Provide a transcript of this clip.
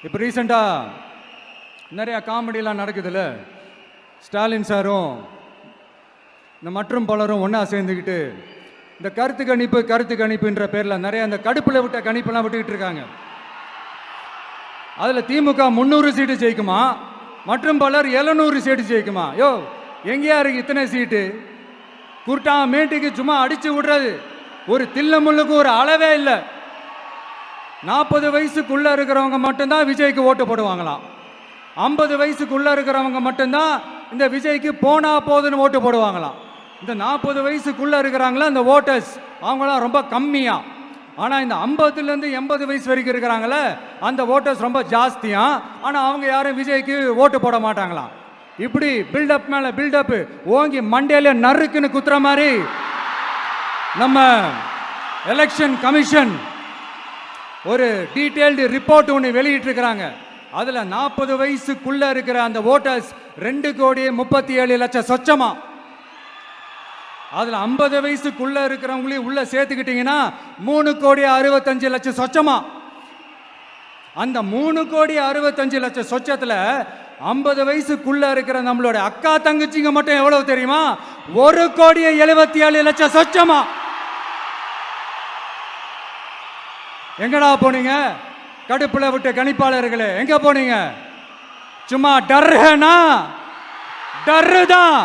இப்போ ரீசெண்டாக நிறையா காமெடியெலாம் நடக்குதுல்ல. ஸ்டாலின் சாரும் இந்த மற்றும் பலரும் ஒன்றா சேர்ந்துக்கிட்டு இந்த கருத்து கணிப்புன்ற பேரில் நிறைய இந்த கடுப்பில் விட்ட கணிப்பெல்லாம் விட்டுக்கிட்டு இருக்காங்க. அதில் திமுக 300 சீட்டு ஜெயிக்குமா, மற்றும் பலர் 700 சீட்டு ஜெயிக்குமா? யோ, எங்கேயா இருக்கு இத்தனை சீட்டு? குருட்டா மேட்டுக்கு சும்மா அடிச்சு விடுறது, ஒரு தில்ல முள்ளுக்கு ஒரு அளவே இல்லை. 40 வயசுக்குள்ளே இருக்கிறவங்க மட்டும்தான் விஜய்க்கு ஓட்டு போடுவாங்களாம். 50 வயசுக்குள்ளே இருக்கிறவங்க மட்டும்தான் இந்த விஜய்க்கு போனா போதுன்னு ஓட்டு போடுவாங்களாம். இந்த 40 வயசுக்குள்ளே இருக்கிறாங்களா இந்த ஓட்டர்ஸ், அவங்களாம் ரொம்ப கம்மியா. ஆனால் இந்த 50லேருந்து 80 வயசு வரைக்கும் இருக்கிறாங்களே அந்த ஓட்டர்ஸ் ரொம்ப ஜாஸ்தியா. ஆனால் அவங்க யாரும் விஜய்க்கு ஓட்டு போட மாட்டாங்களாம். இப்படி பில்டப் மேலே பில்டப் ஓங்கி மண்டையில நறுக்குன்னு குத்துற மாதிரி நம்ம எலெக்ஷன் கமிஷன் ஒரு டீட்டெயில்டு ரிப்போர்ட் ஒன்று வெளியிட்டிருக்கிறாங்க. அதில் 40 வயசுக்குள்ளே இருக்கிற அந்த ஓட்டர்ஸ் 2,37,00,000 சொச்சமா. அதில் 50 வயசுக்குள்ளே இருக்கிறவங்களையும் உள்ளே சேர்த்துக்கிட்டிங்கன்னா 3,65,00,000 சொச்சமா. அந்த 3,65,00,000 சொச்சத்தில் 50 வயசுக்குள்ளே இருக்கிற நம்மளோட அக்கா தங்கச்சிங்க மட்டும் எவ்வளவு தெரியுமா? 1,77,00,000 சொச்சமா. எங்கடா போனீங்க கடுப்புல விட்ட கணிப்பாளர்களே? எங்க போனீங்க? சும்மா டர்னா டர்ரு தான்.